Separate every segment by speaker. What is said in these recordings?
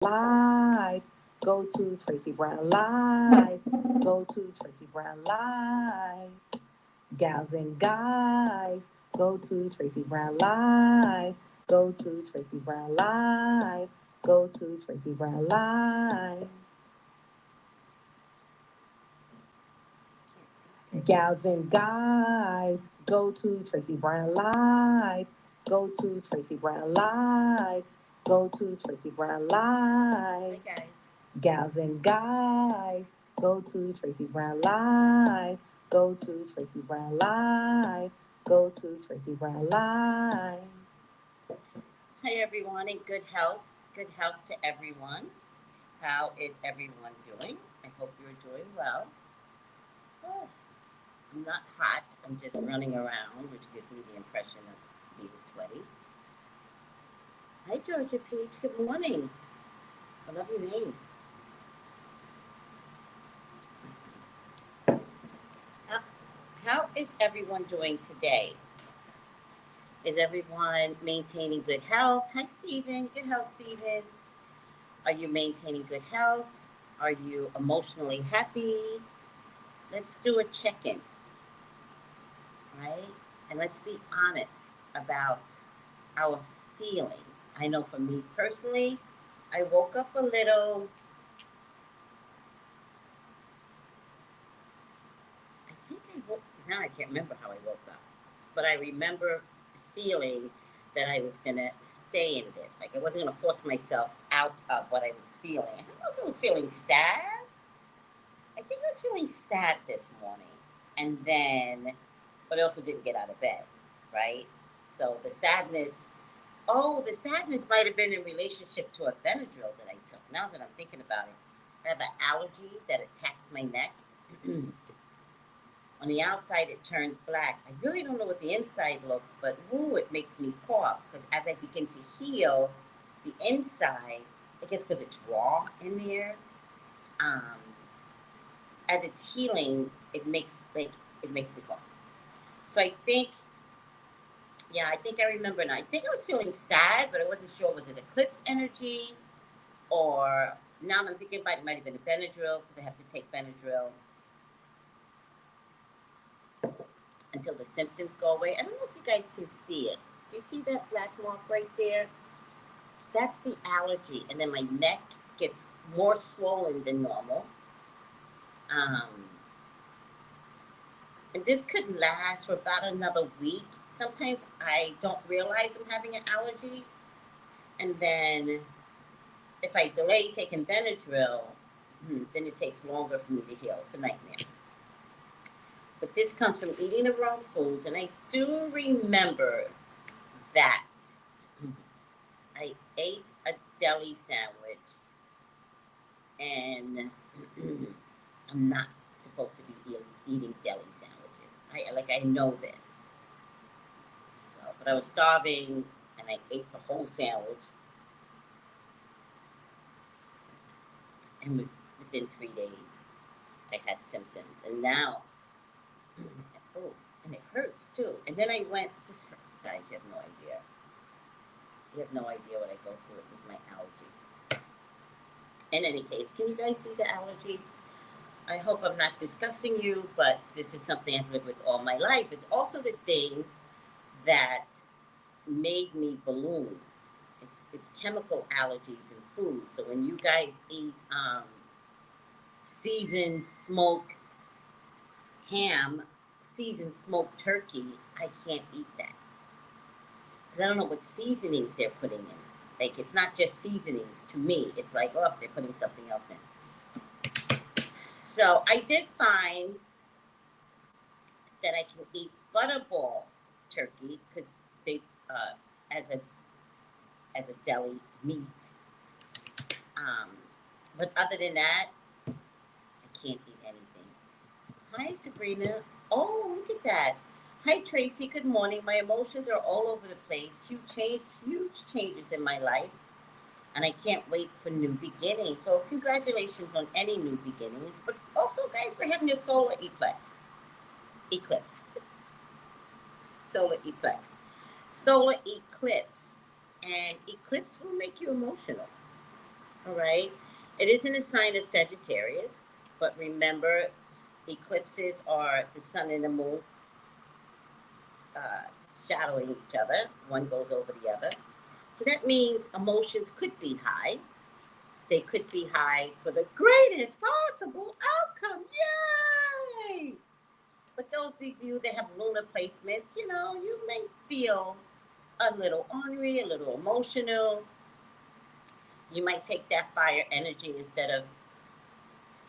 Speaker 1: Live. Go to Tracey Brown Live. Go to Tracey Brown Live. Gals and guys, go to Tracey Brown Live. Go to Tracey Brown Live. Go to Tracey Brown Live. Gals and guys, go to Tracey Brown Live. Go to Tracey Brown Live. Go to Tracey Brown Live.
Speaker 2: Hey guys.
Speaker 1: Gals and guys, go to Tracey Brown Live. Go to Tracey Brown Live. Go to Tracey Brown Live.
Speaker 2: Hi everyone, and good health. Good health to everyone. How is everyone doing? I hope you're doing well. Oh, I'm not hot. I'm just running around, which gives me the impression of being sweaty. Hi Georgia Peach, good morning. I love your name. How is everyone doing today? Is everyone maintaining good health? Hi, Stephen. Good health, Stephen. Are you maintaining good health? Are you emotionally happy? Let's do a check-in, right? And let's be honest about our feelings. I know for me personally, I woke up a little... Now I can't remember how I woke up, but I remember feeling that I was gonna stay in this. Like I wasn't gonna force myself out of what I was feeling. I don't know if I was feeling sad. I think I was feeling sad this morning. And then, but I also didn't get out of bed, right? So the sadness might have been in relationship to a Benadryl that I took. Now that I'm thinking about it, I have an allergy that attacks my neck. On the outside, it turns black. I really don't know what the inside looks, but ooh, it makes me cough. Because as I begin to heal the inside, I guess because it's raw in there, as it's healing, it makes me cough. So I think I remember now. I think I was feeling sad, but I wasn't sure, was it Eclipse energy? Or now that I'm thinking about it, it might have been a Benadryl, because I have to take Benadryl until the symptoms go away. I don't know if you guys can see it. Do you see that black mark right there? That's the allergy. And then my neck gets more swollen than normal. And this could last for about another week. Sometimes I don't realize I'm having an allergy. And then if I delay taking Benadryl, then it takes longer for me to heal. It's a nightmare. But this comes from eating the wrong foods. And I do remember that I ate a deli sandwich. And I'm not supposed to be eating deli sandwiches. I know this. So, but I was starving and I ate the whole sandwich. And within 3 days, I had symptoms. And now, and it hurts too. And then I went, this hurts, guys, you have no idea. You have no idea what I go through with my allergies. In any case, can you guys see the allergies? I hope I'm not discussing you, but this is something I've lived with all my life. It's also the thing that made me balloon. It's chemical allergies in food. So when you guys eat seasoned smoked ham, seasoned smoked turkey, I can't eat that. Because I don't know what seasonings they're putting in. Like, it's not just seasonings to me. It's like, oh, they're putting something else in. So I did find that I can eat butterball turkey because they as a deli meat. But other than that, I can't eat anything. Hi, Sabrina. Oh, look at that. Hi, Tracy. Good morning. My emotions are all over the place. Huge changes in my life. And I can't wait for new beginnings. Well, congratulations on any new beginnings. But also, guys, we're having a solar eclipse. Solar eclipse. Solar eclipse. And eclipse will make you emotional. all right? It isn't a sign of Sagittarius, but remember, eclipses are the sun and the moon shadowing each other. One goes over the other. So that means emotions could be high. They could be high for the greatest possible outcome. Yay! But those of you that have lunar placements, you know, you may feel a little ornery, a little emotional. You might take that fire energy instead of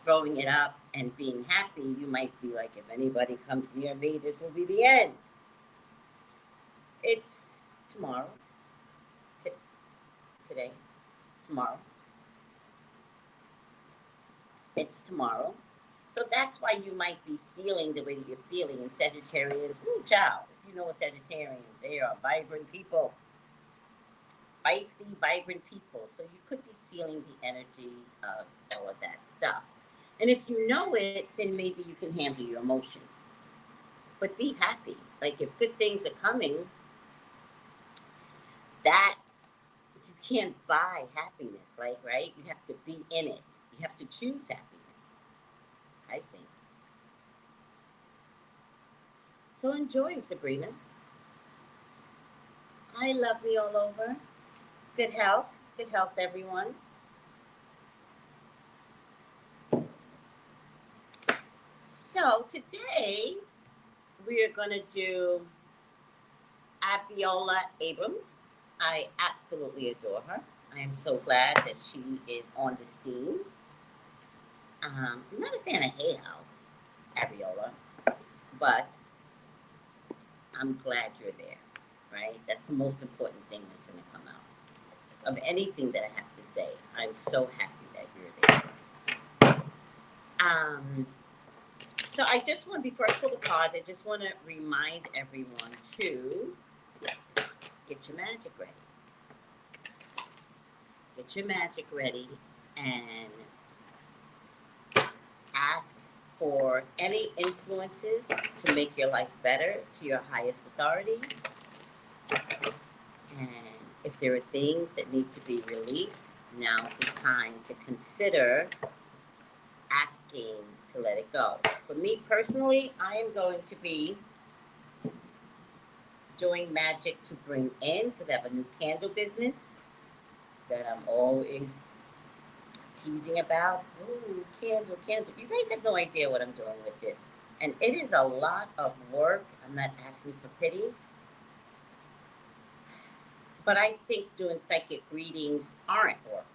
Speaker 2: throwing it up and being happy. You might be like, if anybody comes near me, this will be the end. It's tomorrow. Today. Tomorrow. It's tomorrow. So that's why you might be feeling the way that you're feeling. And Sagittarians, woo, child, if you know what Sagittarians, they are vibrant people. Feisty, vibrant people. So you could be feeling the energy of all of that stuff. And if you know it, then maybe you can handle your emotions. But be happy. Like if good things are coming, that you can't buy happiness, like, right? You have to be in it. You have to choose happiness, I think. So enjoy, Sabrina. I love me all over. Good health, everyone. So today we are going to do BABALU-AYE. I absolutely adore her. I am so glad that she is on the scene. I'm not a fan of Hay House, Abiola, but I'm glad you're there, right? That's the most important thing that's going to come out of anything that I have to say. I'm so happy that you're there. So I just want, before I pull the cards, I just want to remind everyone to get your magic ready. Get your magic ready and ask for any influences to make your life better to your highest authority. And if there are things that need to be released, now's the time to consider asking to let it go. For me personally, I am going to be doing magic to bring in, because I have a new candle business that I'm always teasing about. Ooh, candle. You guys have no idea what I'm doing with this. And it is a lot of work. I'm not asking for pity. But I think doing psychic readings aren't work,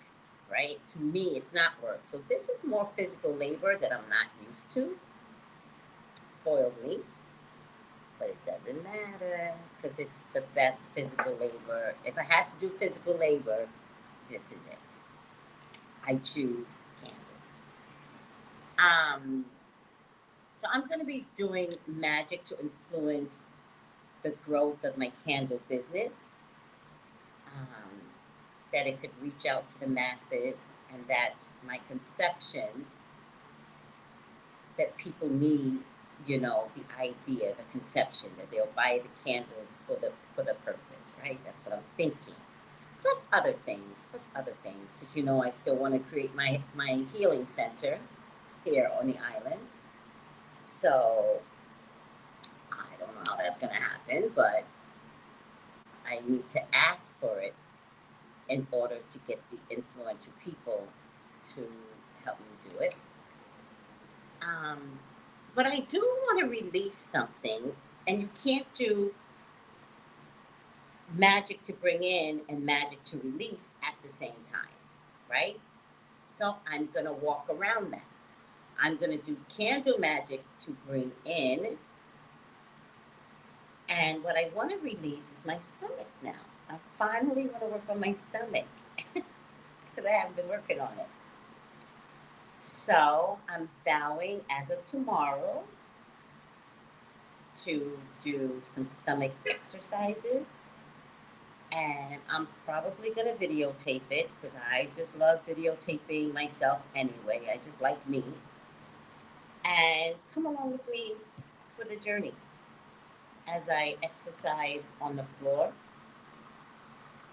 Speaker 2: right? To me, it's not work. So this is more physical labor that I'm not used to. Spoiled me. But it doesn't matter, because it's the best physical labor. If I had to do physical labor, this is it. I choose candles. So I'm going to be doing magic to influence the growth of my candle business. That it could reach out to the masses, and that my conception that people need, you know, the idea, the conception, that they'll buy the candles for the purpose, right? That's what I'm thinking. Plus other things, because you know I still want to create my healing center here on the island. So I don't know how that's going to happen, but I need to ask for it in order to get the influential people to help me do it. But I do want to release something, and you can't do magic to bring in and magic to release at the same time, right? So I'm going to walk around that. I'm going to do candle magic to bring in. And what I want to release is my stomach now. I'm finally going to work on my stomach because I haven't been working on it. So I'm vowing as of tomorrow to do some stomach exercises. And I'm probably going to videotape it, because I just love videotaping myself anyway. I just like me. And come along with me for the journey as I exercise on the floor.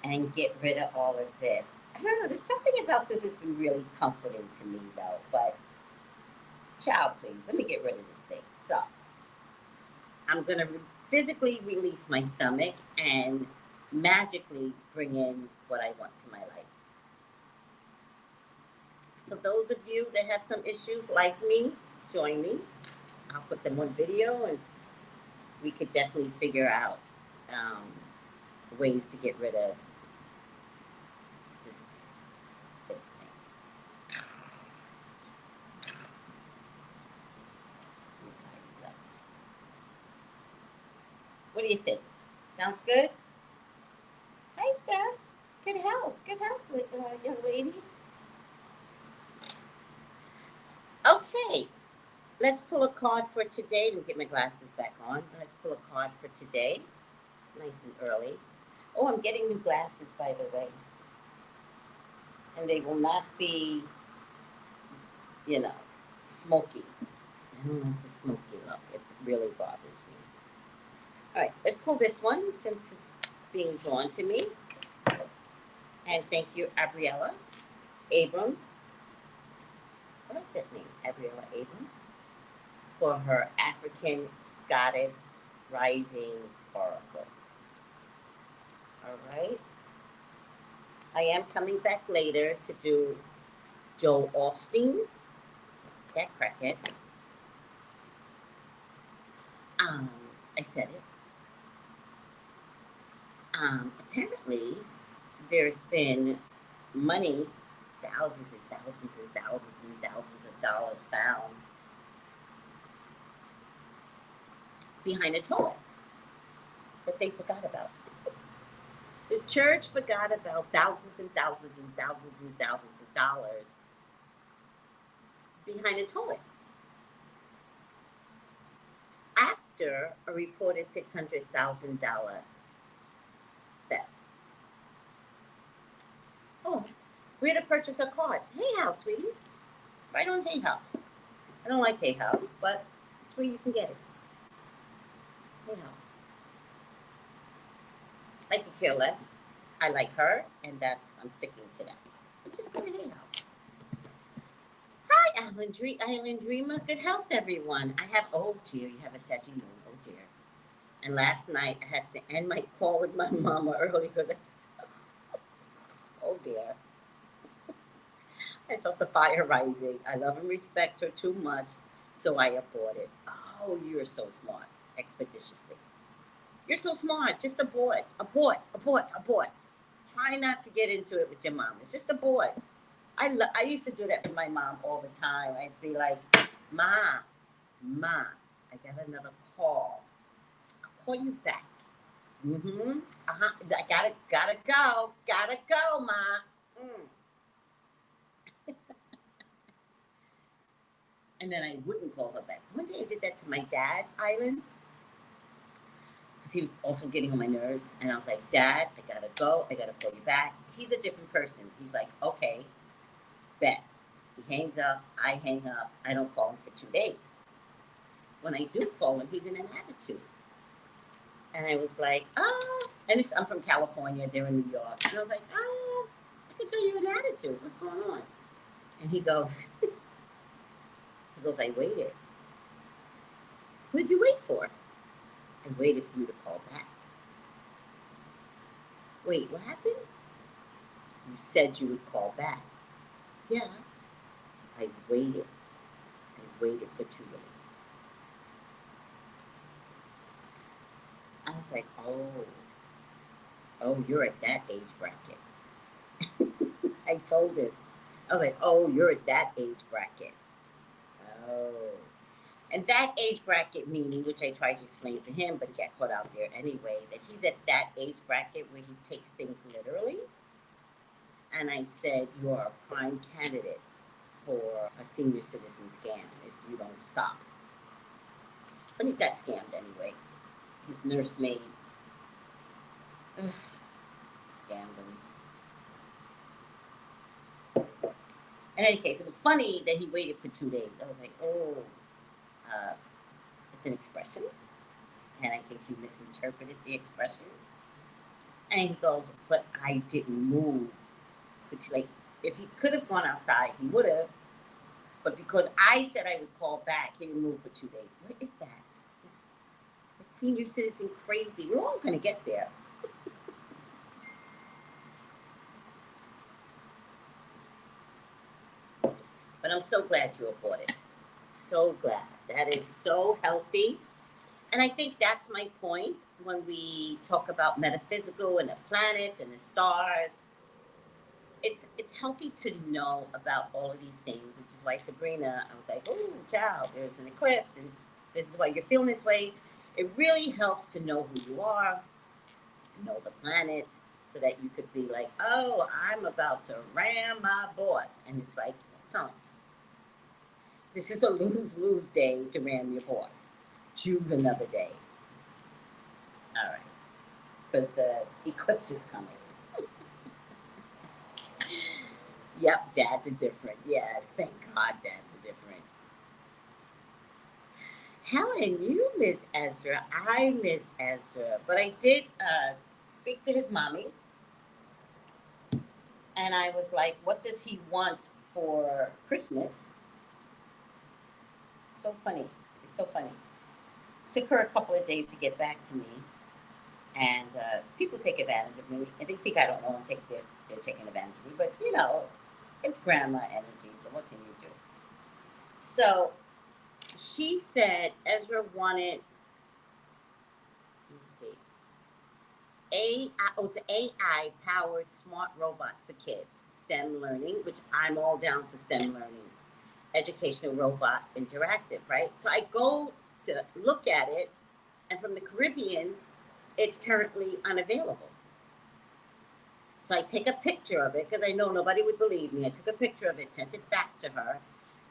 Speaker 2: and get rid of all of this. I don't know, there's something about this that's been really comforting to me though, but child, please, let me get rid of this thing. So, I'm gonna physically release my stomach and magically bring in what I want to my life. So those of you that have some issues like me, join me. I'll put them on video and we could definitely figure out ways to get rid of this thing. Let me tie this up. What do you think? Sounds good? Hi, Steph. Good health, young lady. Okay, let's pull a card for today. Let me get my glasses back on. Let's pull a card for today. It's nice and early. Oh, I'm getting new glasses, by the way. And they will not be, you know, smoky. I don't like the smoky look. It really bothers me. All right, let's pull this one since it's being drawn to me. And thank you, Abriella Abrams. I like that name, Abriella Abrams, for her African Goddess Rising Oracle. All right. I am coming back later to do Joel Osteen, that crackhead. I said it. Apparently, there's been money, thousands and thousands and thousands and thousands of dollars found behind a toilet that they forgot about. The church forgot about thousands and thousands and thousands and thousands of dollars behind a toilet. After a reported $600,000 theft. Oh, where to purchase our cards? Hay House, sweetie. Right on Hay House. I don't like Hay House, but it's where you can get it. Hay House. I could care less. I like her, and I'm sticking to that. But just go to Hay House. Hi, Island Dreamer. Good health, everyone. Oh dear, you have a Sagittarius moon. Oh dear. And last night, I had to end my call with my mama early because oh dear. I felt the fire rising. I love and respect her too much, so I aborted. Oh, you're so smart. Expeditiously. You're so smart. Just abort. Try not to get into it with your mom. It's just abort. I used to do that with my mom all the time. I'd be like, Ma, I got another call. I'll call you back. I gotta go, Ma. And then I wouldn't call her back. One day I did that to my dad, Island, because he was also getting on my nerves. And I was like, Dad, I gotta go. I gotta call you back. He's a different person. He's like, okay, bet. He hangs up. I hang up. I don't call him for 2 days. When I do call him, he's in an attitude. And I was like, and I'm from California. They're in New York. And I was like, I can tell you're in an attitude. What's going on? And he goes, I waited. What did you wait for? I waited for you to call back. Wait, what happened? You said you would call back. Yeah. I waited. I waited for 2 days. I was like, oh, you're at that age bracket. I told him. I was like, oh, you're at that age bracket. Oh. And that age bracket meaning, which I tried to explain to him, but he got caught out there anyway, that he's at that age bracket where he takes things literally. And I said, you're a prime candidate for a senior citizen scam if you don't stop. But he got scammed anyway. His nursemaid scammed him. In any case, it was funny that he waited for 2 days. I was like, it's an expression. And I think he misinterpreted the expression. And he goes, but I didn't move. Which, like, if he could have gone outside, he would have. But because I said I would call back, he didn't move for 2 days. What is that? Is that senior citizen crazy? We're all going to get there. But I'm so glad you aborted. So glad. That is so healthy. And I think that's my point when we talk about metaphysical and the planets and the stars. It's healthy to know about all of these things, which is why Sabrina, I was like, oh, child, there's an eclipse, and this is why you're feeling this way. It really helps to know who you are, know the planets, so that you could be like, oh, I'm about to ram my boss. And it's like, don't. This is a lose-lose day to ram your boss. Choose another day. All right. Because the eclipse is coming. Yep, dads are different. Yes, thank God dads are different. Helen, you miss Ezra. I miss Ezra. But I did speak to his mommy. And I was like, what does he want for Christmas? So funny. It's so funny. Took her a couple of days to get back to me. And people take advantage of me. And they think I don't know and they're taking advantage of me. But, you know, it's grandma energy, so what can you do? So she said Ezra wanted, let's see, it's an AI-powered smart robot for kids, STEM learning, which I'm all down for STEM learning, educational robot, interactive, right? So I go to look at it, and from the Caribbean, it's currently unavailable. So I take a picture of it because I know nobody would believe me. I took a picture of it, sent it back to her,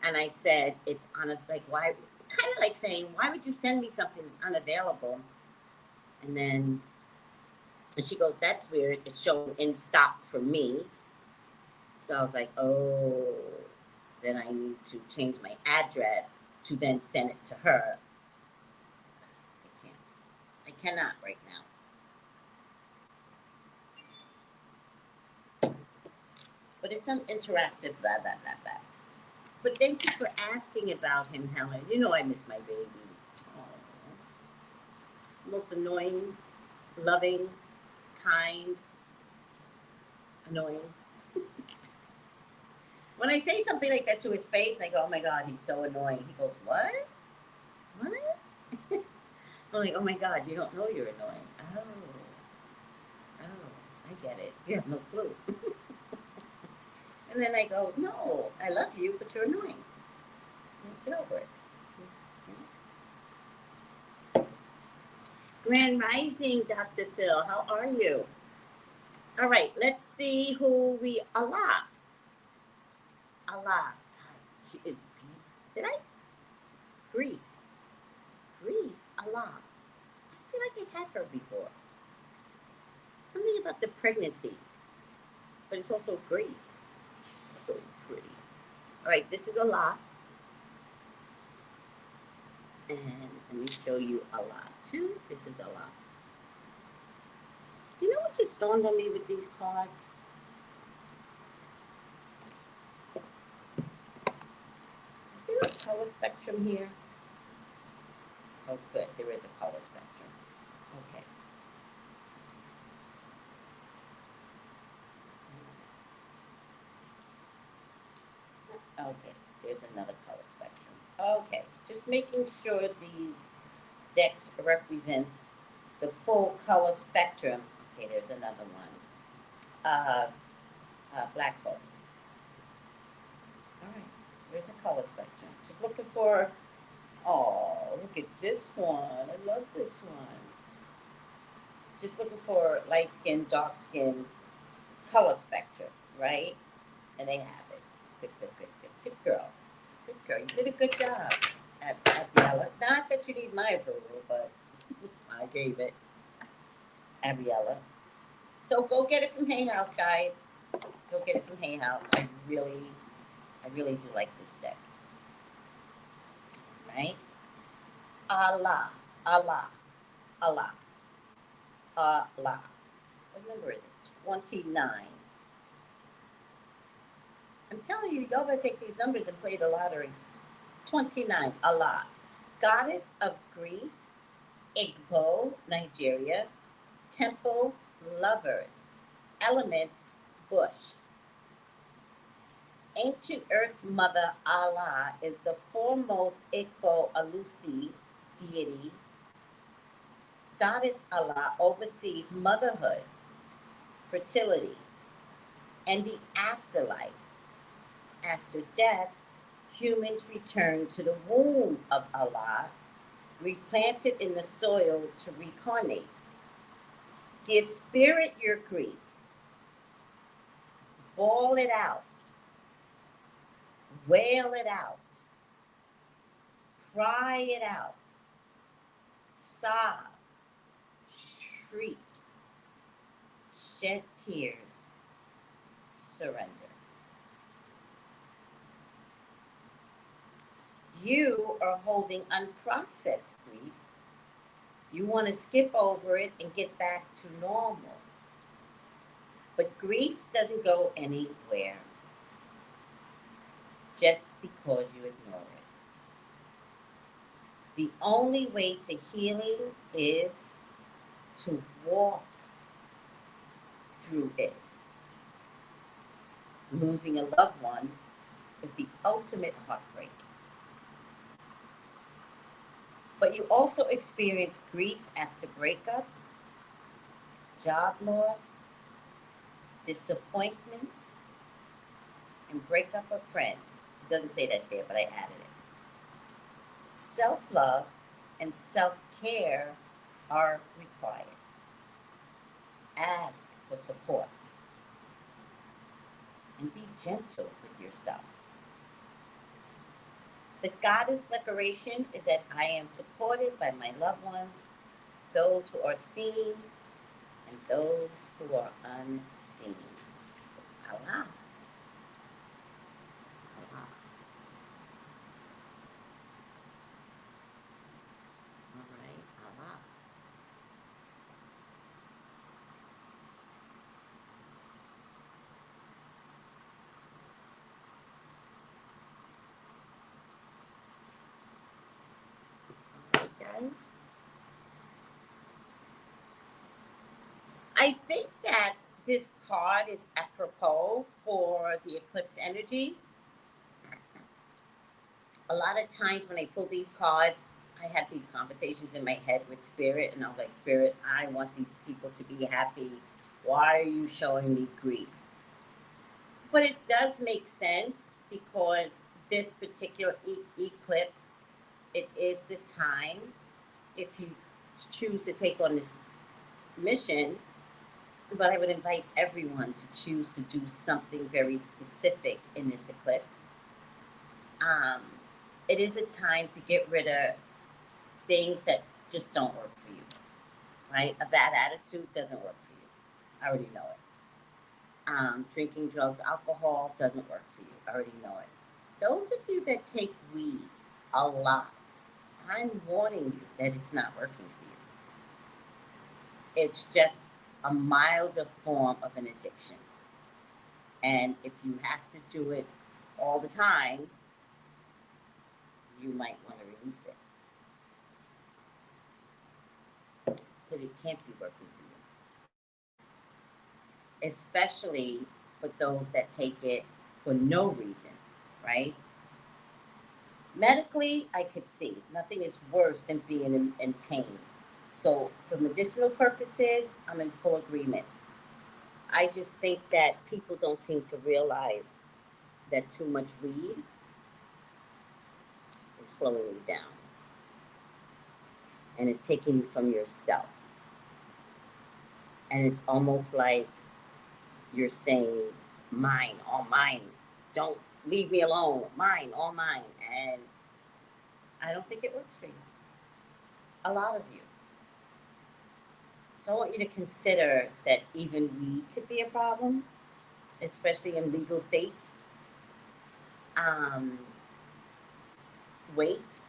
Speaker 2: and I said, it's like, why? Kind of like saying, why would you send me something that's unavailable? And she goes, that's weird. It's showing in stock for me. So I was like, oh, then I need to change my address to then send it to her. I can't. I cannot right now. But it's some interactive blah, blah, blah, blah. But thank you for asking about him, Helen. You know I miss my baby. Aww. Most annoying, loving, kind, annoying. When I say something like that to his face, and I go, oh my God, he's so annoying. He goes, what? What? I'm like, oh my God, you don't know you're annoying. Oh, I get it. You have no clue. And then I go, no, I love you, but you're annoying. Get over it. Grand Rising, Dr. Phil, how are you? All right, let's see who we Allah. God, she is, did I? Grief, Allah. I feel like I've had her before. Something about the pregnancy, but it's also grief. She's so pretty. All right, this is Allah. And let me show you Allah too. This is Allah. You know what just dawned on me with these cards? Is there a color spectrum here? Oh, good. There is a color spectrum. Okay. Okay, there's another color spectrum. Okay, just making sure these decks represents the full color spectrum. Okay, there's another one of black folks. All right, there's a color spectrum. Just looking for, oh, look at this one. I love this one. Just looking for light skin, dark skin color spectrum, right? And they have it. Good girl. Good girl. You did a good job, Abiella. Not that you need my approval, but I gave it. Abiella. So go get it from Hay House, guys. Go get it from Hay House. I really do like this deck. Right? Allah. What number is it? 29. I'm telling you, y'all better take these numbers and play the lottery. 29, Allah. Goddess of grief, Igbo, Nigeria. Temple, lovers. Element, bush. Ancient Earth Mother Allah is the foremost Igbo Alusi deity. Goddess Allah oversees motherhood, fertility, and the afterlife. After death, humans return to the womb of Allah, replanted in the soil to reincarnate. Give spirit your grief. Bawl it out. Wail it out. Cry it out. Sob. Shriek. Shed tears. Surrender. You are holding unprocessed grief. You want to skip over it and get back to normal. But grief doesn't go anywhere just because you ignore it. The only way to healing is to walk through it. Losing a loved one is the ultimate heartbreak. But you also experience grief after breakups, job loss, disappointments, and breakup of friends. It doesn't say that there, but I added it. Self-love and self-care are required. Ask for support. And be gentle with yourself. The goddess declaration is that I am supported by my loved ones, those who are seen and those who are unseen. Allah. Allah. All right, Allah. Guys, I think that this card is apropos for the eclipse energy. A lot of times when I pull these cards, I have these conversations in my head with Spirit, and I was like, Spirit, I want these people to be happy. Why are you showing me grief? But it does make sense because this particular eclipse, it is the time, if you choose to take on this mission, but I would invite everyone to choose to do something very specific in this eclipse. It is a time to get rid of things that just don't work for you, right? A bad attitude doesn't work for you. I already know it. Drinking drugs, alcohol doesn't work for you. I already know it. Those of you that take weed a lot, I'm warning you that it's not working for you. It's just a milder form of an addiction. And if you have to do it all the time, you might want to release it. Because it can't be working for you. Especially for those that take it for no reason, right? Medically, I could see nothing is worse than being in pain. So for medicinal purposes, I'm in full agreement. I just think that people don't seem to realize that too much weed is slowing you down. And it's taking you from yourself. And it's almost like you're saying, mine, all mine. Don't leave me alone. Mine, all mine. And I don't think it works for you. A lot of you. So I want you to consider that even weed could be a problem, especially in legal states. Weight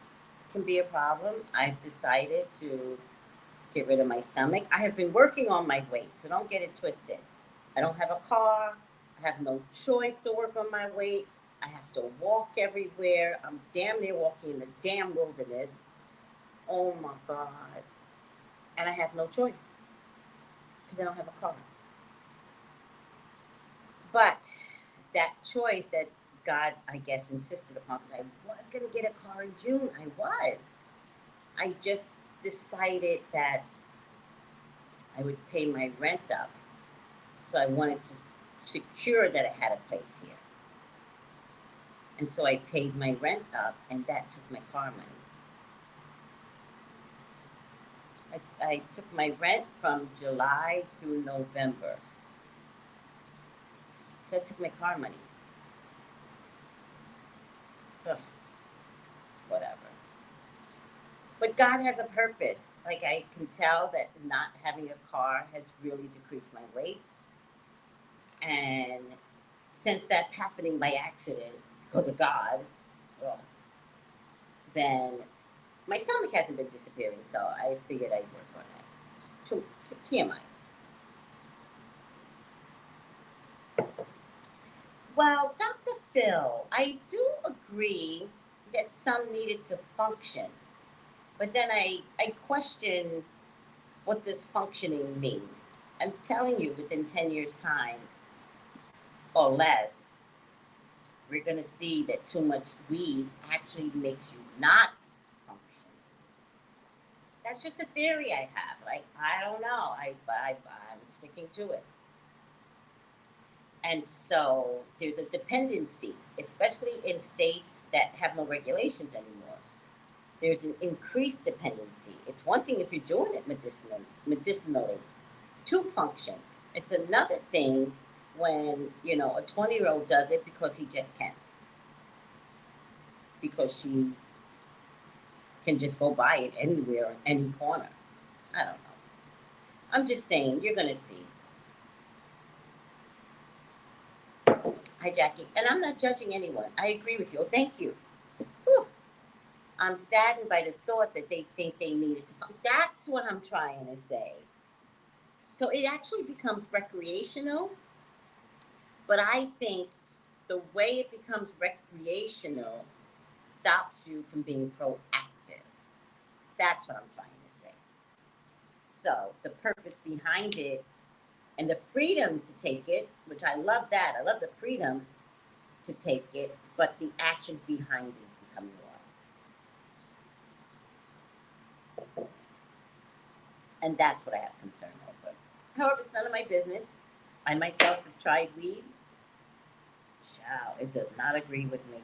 Speaker 2: can be a problem. I've decided to get rid of my stomach. I have been working on my weight, so don't get it twisted. I don't have a car. I have no choice to work on my weight. I have to walk everywhere. I'm damn near walking in the damn wilderness. Oh my God. And I have no choice because I don't have a car. But that choice that God, I guess, insisted upon, because I was going to get a car in June. I was. I just decided that I would pay my rent up. So I wanted to secure that I had a place here. And so I paid my rent up, and that took my car money. I took my rent from July through November. So that took my car money. Ugh, whatever. But God has a purpose. Like, I can tell that not having a car has really decreased my weight. And since that's happening by accident because of God, then my stomach hasn't been disappearing, so I figured I'd work on that. To TMI. Well, Dr. Phil, I do agree that some needed to function, but then I question, what does functioning mean? I'm telling you, within 10 years' time or less, we're going to see that too much weed actually makes you not function. That's just a theory I have. Like, I don't know. I'm sticking to it. And so there's a dependency, especially in states that have no regulations anymore. There's an increased dependency. It's one thing if you're doing it medicinally to function. It's another thing when, you know, a 20-year-old does it because he just can. Because she can just go buy it anywhere, in any corner. I don't know. I'm just saying, you're going to see. Hi, Jackie. And I'm not judging anyone. I agree with you. Oh, thank you. Whew. I'm saddened by the thought that they think they need it. That's what I'm trying to say. So it actually becomes recreational. But I think the way it becomes recreational stops you from being proactive. That's what I'm trying to say. So the purpose behind it and the freedom to take it, which I love that. I love the freedom to take it, but the actions behind it is becoming lost. And that's what I have concern over. However, it's none of my business. I myself have tried weed. Child, it does not agree with me.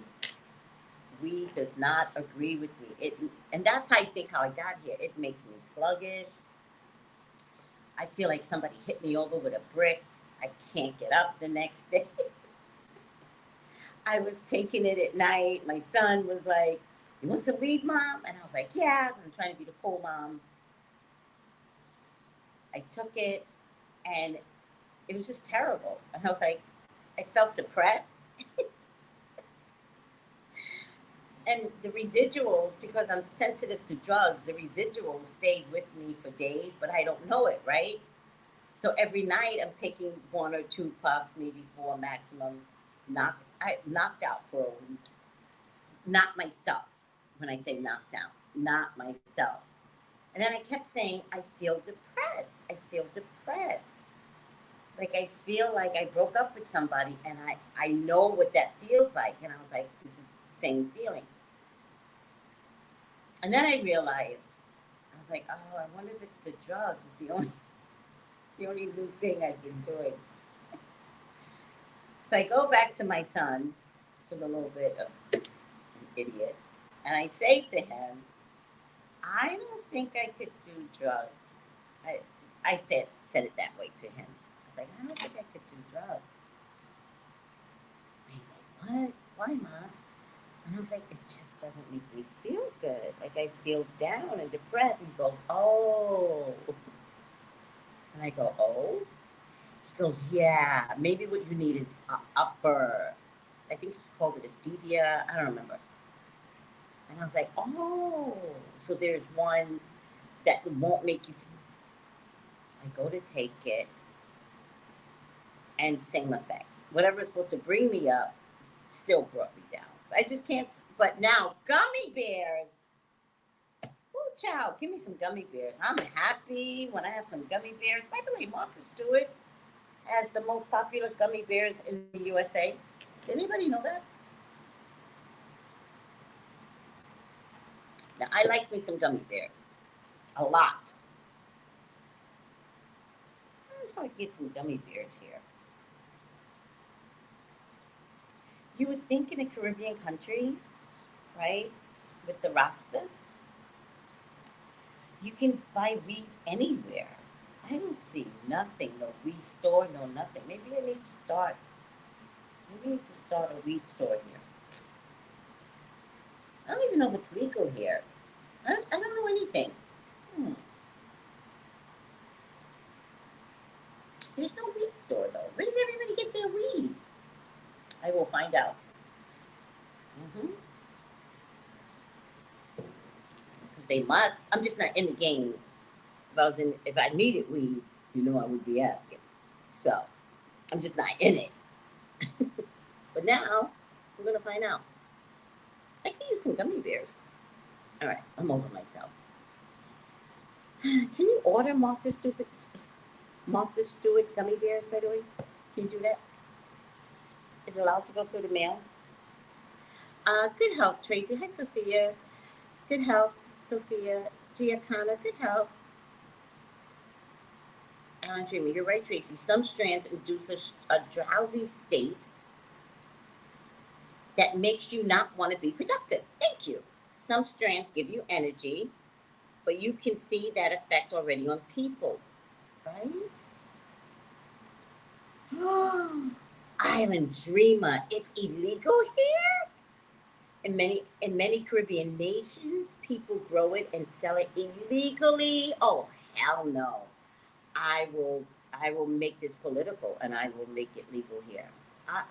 Speaker 2: Weed does not agree with me. And that's, I think, how I got here. It makes me sluggish. I feel like somebody hit me over with a brick. I can't get up the next day. I was taking it at night. My son was like, "You want some weed, Mom?" And I was like, "Yeah." I'm trying to be the cool mom. I took it, and it was just terrible. And I was like, I felt depressed. And the residuals, because I'm sensitive to drugs, the residuals stayed with me for days, but I don't know it, right? So every night I'm taking 1 or 2 puffs, maybe 4 maximum. I knocked out for a week. Not myself. When I say knocked out, not myself. And then I kept saying, I feel depressed. I feel depressed. Like, I feel like I broke up with somebody, and I know what that feels like. And I was like, this is the same feeling. And then I realized, I was like, oh, I wonder if it's the drugs. It's the only new thing I've been doing. So I go back to my son, who's a little bit of an idiot, and I say to him, I don't think I could do drugs. I said it that way to him. I was like, I don't think I could do drugs. And he's like, what? Why, Mom? And I was like, it just doesn't make me feel good. Like, I feel down and depressed. And he goes, oh. And I go, oh? He goes, yeah, maybe what you need is upper, I think he called it a stevia. I don't remember. And I was like, oh. So there's one that won't make you I go to take it, and same effects. Whatever is supposed to bring me up still brought me down. So I just can't. But now gummy bears. Oh, child, give me some gummy bears. I'm happy when I have some gummy bears. By the way, Martha Stewart has the most popular gummy bears in the USA. Did anybody know that? Now, I like me some gummy bears. A lot. I don't know how I get some gummy bears here. You would think in a Caribbean country, right, with the Rastas, you can buy weed anywhere. I don't see nothing, no weed store, no nothing. Maybe I need to start. Maybe I need to start a weed store here. I don't even know if it's legal here. I don't know anything. There's no weed store though. Where does everybody get their weed? I will find out. Because they must. I'm just not in the game. If I needed weed, I would be asking. So I'm just not in it. But now we're gonna find out. I can use some gummy bears. All right, I'm over myself. Can you order Martha Stewart gummy bears, by the way? Can you do that? Is it allowed to go through the mail? Good health, Tracy. Hi, Sophia. Good health, Sophia. Giacana, good health. Alan Dreamer, you're right, Tracy. Some strands induce a drowsy state that makes you not want to be productive. Thank you. Some strands give you energy, but you can see that effect already on people, right? Island Dreamer, it's illegal here? In many Caribbean nations, people grow it and sell it illegally. Oh, hell no. I will make this political and I will make it legal here. I'm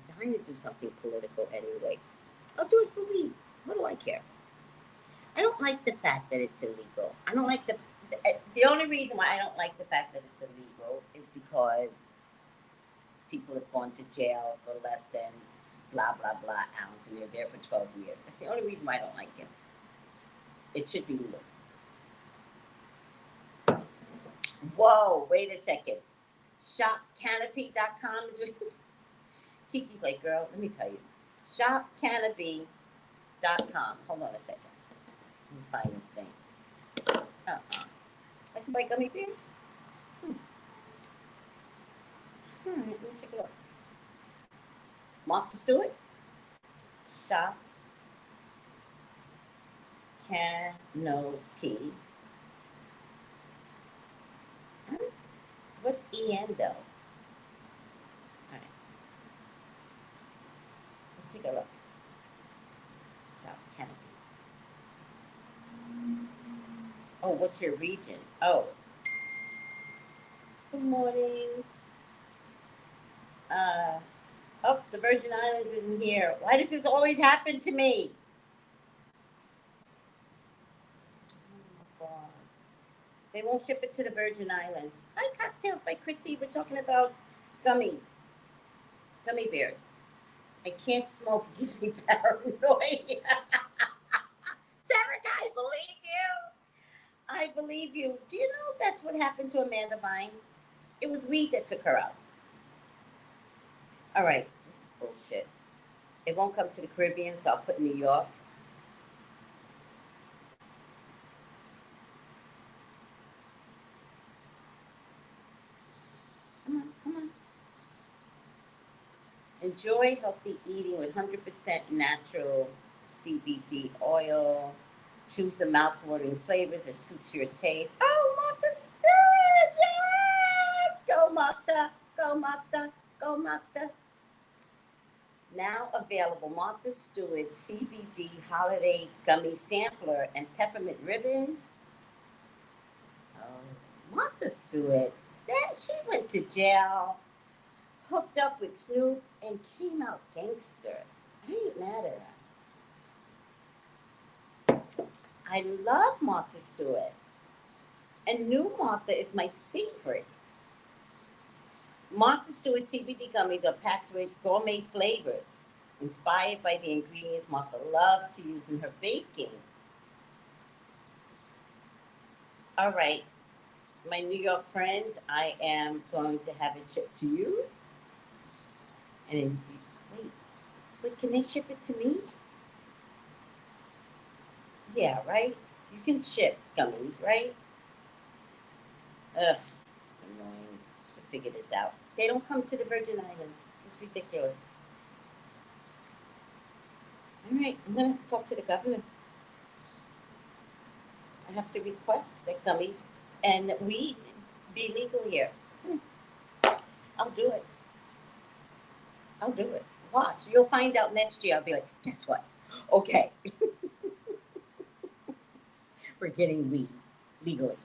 Speaker 2: dying to do something political anyway. I'll do it for weed. What do I care? I don't like the fact that it's illegal. I don't like the only reason why I don't like the fact that it's illegal is because people have gone to jail for less than blah, blah, blah ounce and they're there for 12 years. That's the only reason why I don't like it. It should be legal. Whoa, wait a second. ShopCanopy.com is really... Kiki's like, girl, let me tell you. ShopCanopy.com. Hold on a second. Let me find this thing. I can buy gummy bears? All right, let's take a look. Martha Stewart. Shop Canopy. What's EN though? All right. Let's take a look. Shop Canopy. Oh, what's your region? Oh. Good morning. Oh, the Virgin Islands isn't here. Why does this always happen to me? Oh my God. They won't ship it to the Virgin Islands. Hi, Cocktails by Christy. We're talking about gummies. Gummy bears. I can't smoke. It gives me paranoia. Tarek, I believe you. I believe you. Do you know that's what happened to Amanda Bynes? It was weed that took her out. All right, this is bullshit. It won't come to the Caribbean, so I'll put New York. Come on. Enjoy healthy eating with 100% natural CBD oil. Choose the mouth-watering flavors that suits your taste. Oh, Martha Stewart, yes! Go, Martha. Go, Martha. Go, Martha. Now available, Martha Stewart CBD Holiday Gummy Sampler and Peppermint Ribbons. Martha Stewart, she went to jail, hooked up with Snoop, and came out gangster. I ain't mad at her. I love Martha Stewart. And new Martha is my favorite. Martha Stewart CBD gummies are packed with gourmet flavors, inspired by the ingredients Martha loves to use in her baking. All right, my New York friends, I am going to have it shipped to you. And then, wait, can they ship it to me? Yeah, right? You can ship gummies, right? Ugh, it's annoying to figure this out. They don't come to the Virgin Islands. It's ridiculous. All right, I'm gonna have to talk to the government. I have to request that gummies and weed be legal here. I'll do it. I'll do it. Watch. You'll find out next year. I'll be like, guess what? Okay. We're getting weed legally.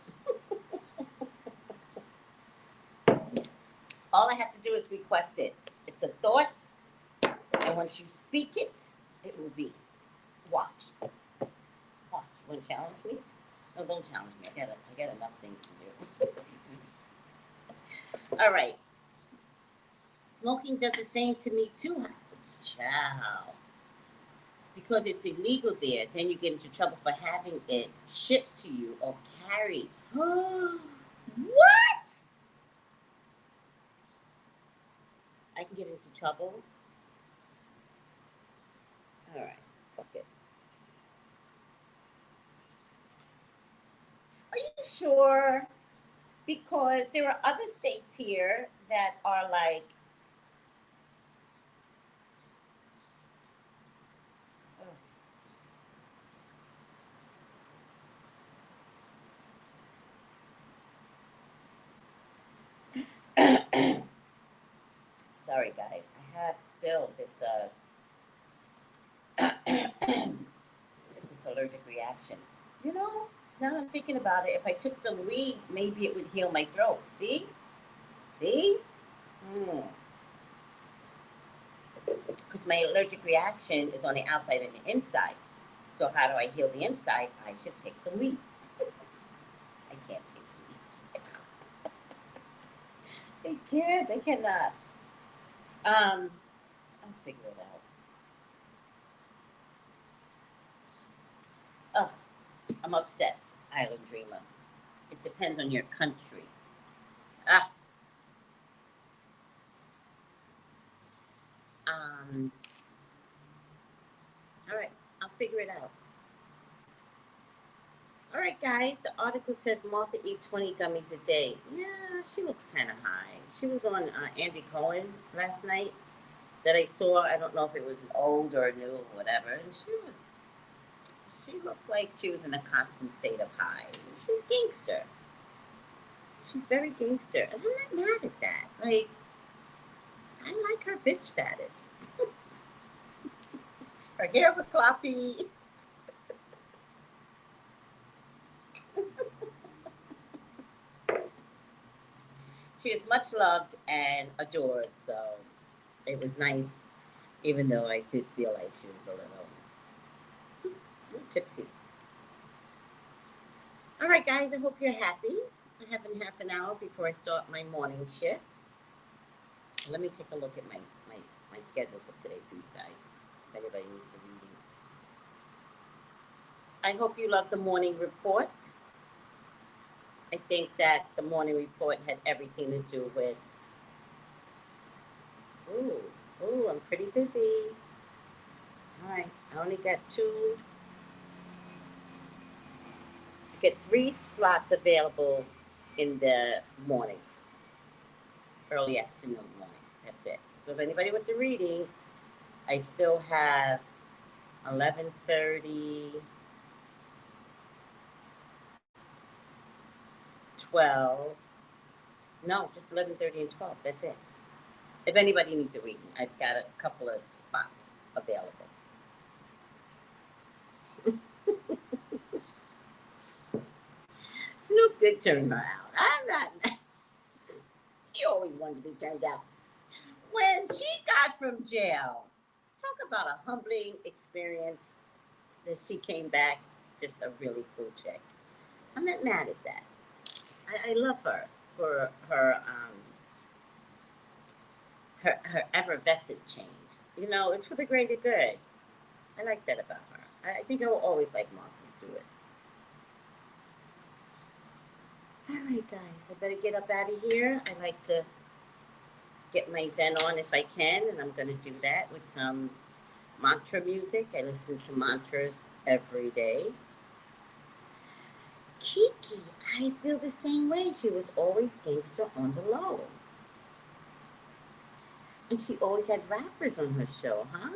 Speaker 2: All I have to do is request it. It's a thought, and once you speak it, it will be. Watch. Watch. You want to challenge me? No, don't challenge me. I got enough things to do. All right. Smoking does the same to me too. Ciao. Because it's illegal there, then you get into trouble for having it shipped to you or carried. What? I can get into trouble? All right, fuck it. Are you sure? Because there are other states here that are like, sorry guys, I have still this this allergic reaction. You know, now I'm thinking about it, if I took some weed, maybe it would heal my throat. See? See? Because my allergic reaction is on the outside and the inside. So how do I heal the inside? I should take some weed. I can't take weed. I cannot. I'll figure it out. Ugh, I'm upset, Island Dreamer. It depends on your country. All right, I'll figure it out. All right, guys, the article says Martha eats 20 gummies a day. Yeah, she looks kind of high. She was on Andy Cohen last night that I saw. I don't know if it was old or new or whatever. And she looked like she was in a constant state of high. She's gangster. She's very gangster. And I'm not mad at that. Like, I like her bitch status. Her hair was sloppy. She is much loved and adored, so it was nice, even though I did feel like she was a little tipsy. All right, guys, I hope you're happy. I have half an hour before I start my morning shift. Let me take a look at my schedule for today for you guys, if anybody needs a reading. I hope you love the morning report. I think that the morning report had everything to do with, ooh, I'm pretty busy. All right, I only got I get 3 slots available in the morning, early afternoon morning. That's it. So if anybody wants a reading, I still have 11:30, 12. No, just 11:30 and 12. That's it. If anybody needs a reading, I've got a couple of spots available. Snoop did turn her out. I'm not. She always wanted to be turned out. When she got from jail, talk about a humbling experience that she came back just a really cool chick. I'm not mad at that. I love her for her her effervescent change. You know, it's for the greater good. I like that about her. I think I will always like Martha Stewart. All right, guys, I better get up out of here. I like to get my Zen on if I can, and I'm going to do that with some mantra music. I listen to mantras every day. Kiki, I feel the same way. She was always gangster on the low. And she always had rappers on her show, huh?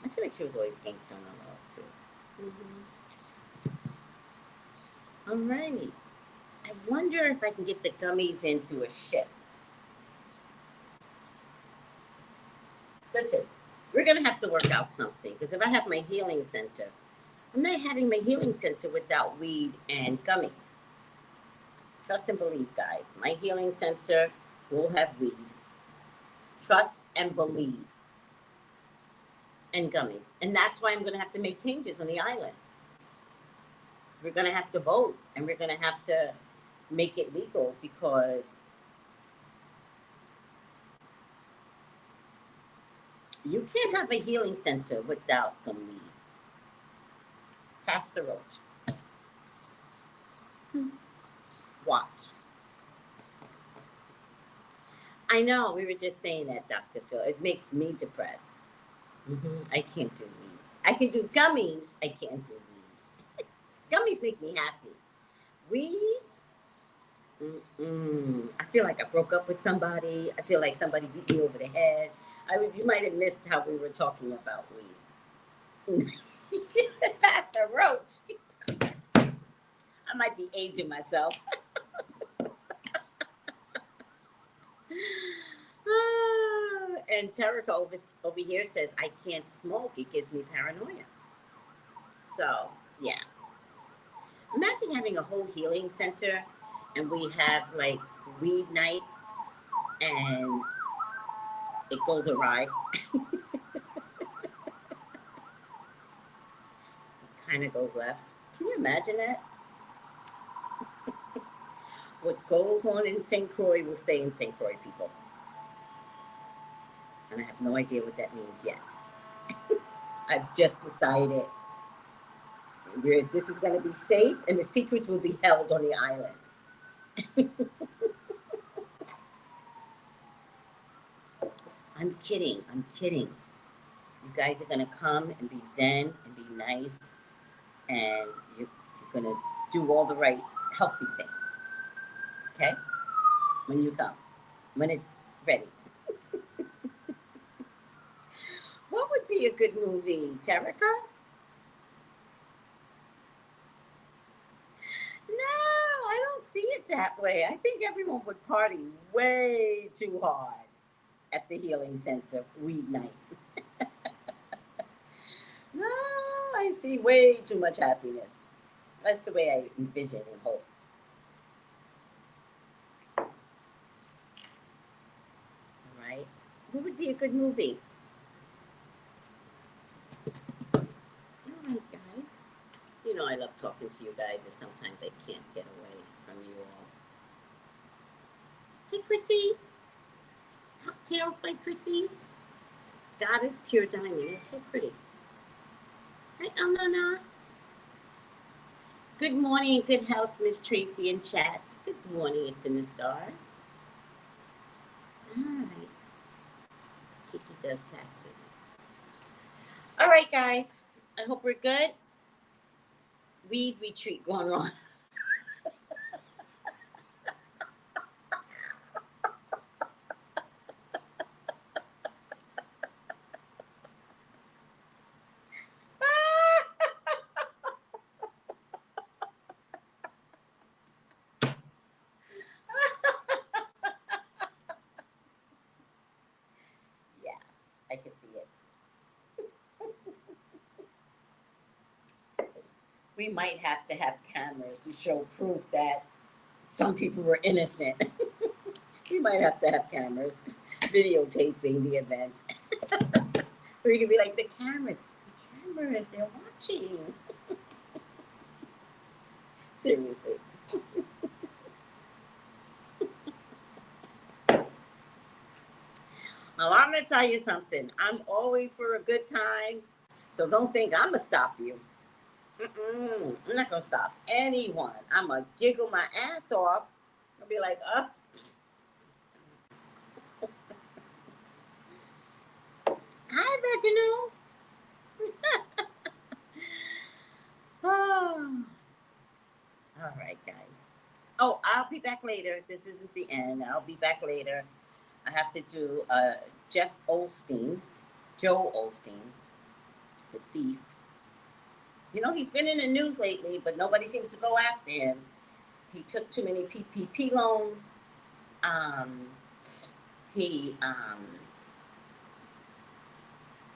Speaker 2: I feel like she was always gangster on the low, too. All right. I wonder if I can get the gummies in through a ship. Listen, we're going to have to work out something, because if I have my healing center, I'm not having my healing center without weed and gummies. Trust and believe, guys. My healing center will have weed. Trust and believe. And gummies. And that's why I'm going to have to make changes on the island. We're going to have to vote, and we're going to have to make it legal, because you can't have a healing center without some weed. Pastor Roach. Watch. I know, we were just saying that, Dr. Phil. It makes me depressed. I can't do weed. I can do gummies. I can't do weed. Gummies make me happy. Weed? I feel like I broke up with somebody. I feel like somebody beat me over the head. You might have missed how we were talking about weed. Pastor Roach. I might be aging myself. And Terica over here says, I can't smoke. It gives me paranoia. So, yeah. Imagine having a whole healing center and we have like weed night and it goes awry. Kind of goes left. Can you imagine that? What goes on in St. Croix will stay in St. Croix, people. And I have no idea what that means yet. I've just decided this is going to be safe and the secrets will be held on the island. I'm kidding. I'm kidding. You guys are going to come and be zen and be nice. And you're going to do all the right healthy things. Okay? When you come. When it's ready. What would be a good movie, Terica? No, I don't see it that way. I think everyone would party way too hard at the healing center weed night. No, I see way too much happiness. That's the way I envision and hope. All right. What would be a good movie? All right, guys. You know I love talking to you guys, and sometimes I can't get away from you all. Hey, Chrissy. Cocktails by Chrissy. Goddess Pure Diamond. It's so pretty. Hi, Alana. Good morning and good health, Miss Tracy in chat. Good morning, it's in the stars. All right. Kiki does taxes. All right, guys. I hope we're good. Weed retreat going on. I can see it. We might have to have cameras to show proof that some people were innocent. We might have to have cameras videotaping the event. We could be like, the cameras, they're watching. Seriously. Well, I'm going to tell you something. I'm always for a good time. So don't think I'm going to stop you. I'm not going to stop anyone. I'm going to giggle my ass off. I'll be like, hi, Reginald. Oh. All right, guys. Oh, I'll be back later. This isn't the end. I'll be back later. I have to do Jeff Osteen, Joe Osteen, the thief. You know, he's been in the news lately, but nobody seems to go after him. He took too many PPP loans. He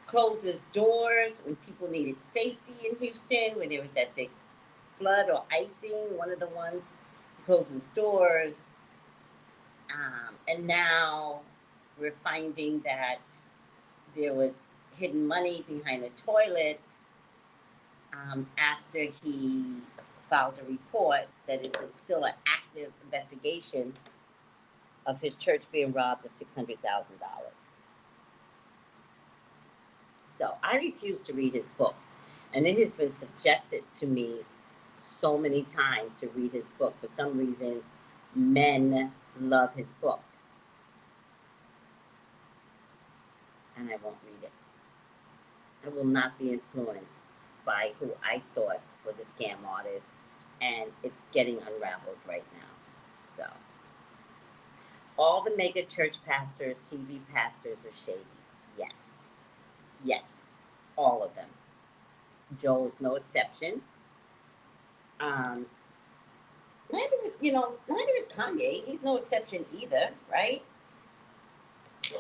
Speaker 2: closes doors when people needed safety in Houston, when there was that big flood or icing, one of the ones. He closes doors. And now we're finding that there was hidden money behind a toilet after he filed a report that is still an active investigation of his church being robbed of $600,000. So I refuse to read his book. And it has been suggested to me so many times to read his book. For some reason, men love his book. And I won't read it. I will not be influenced by who I thought was a scam artist, and it's getting unraveled right now. So, all the mega church pastors, TV pastors are shady. Yes. Yes. All of them. Joe is no exception. Neither is Kanye. He's no exception either, right?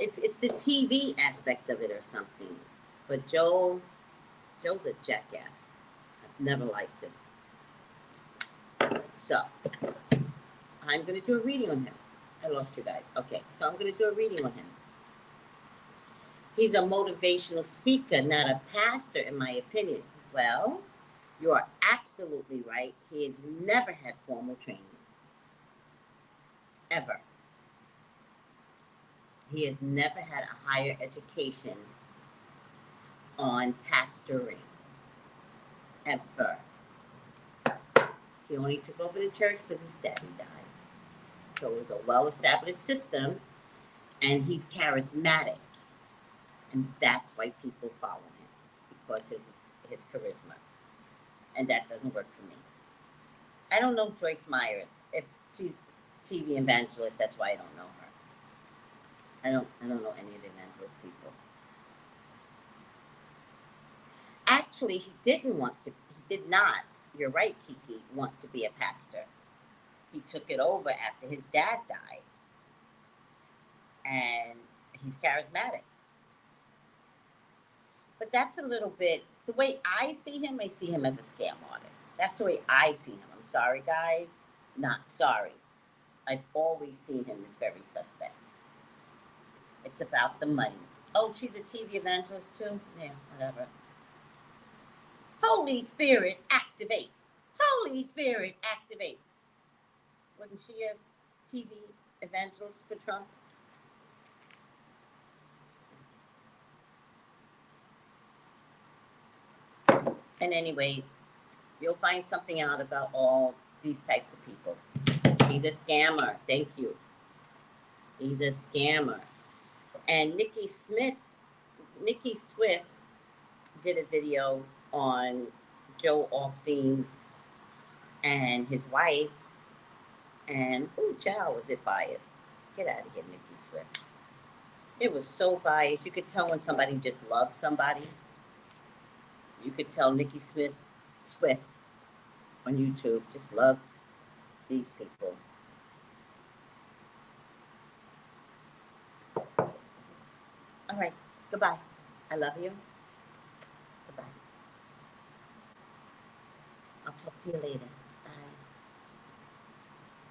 Speaker 2: It's the TV aspect of it or something. But Joe's a jackass. I've never liked him. So, I'm going to do a reading on him. I lost you guys. Okay, so I'm going to do a reading on him. He's a motivational speaker, not a pastor, in my opinion. Well, you are absolutely right. He has never had formal training. Ever. He has never had a higher education on pastoring. Ever. He only took over the church because his daddy died. So it was a well-established system, and he's charismatic. And that's why people follow him, because his charisma. And that doesn't work for me. I don't know Joyce Myers. If she's TV evangelist, that's why I don't know her. I don't know any of the evangelist people. Actually, he did not, you're right, Kiki, want to be a pastor. He took it over after his dad died. And he's charismatic. But that's a little bit, the way I see him as a scam artist. That's the way I see him. I'm sorry, guys. Not sorry. I've always seen him as very suspect. It's about the money. Oh, she's a TV evangelist too? Yeah, whatever. Holy Spirit, activate. Holy Spirit, activate. Wasn't she a TV evangelist for Trump? And anyway, you'll find something out about all these types of people. He's a scammer. Thank you. He's a scammer. And Nikki Swift did a video on Joe Osteen and his wife. And, ooh, child, was it biased. Get out of here, Nikki Swift. It was so biased. You could tell when somebody just loves somebody. You could tell Nikki Swift on YouTube just loves these people. All right, goodbye. I love you. Goodbye. I'll talk to you later.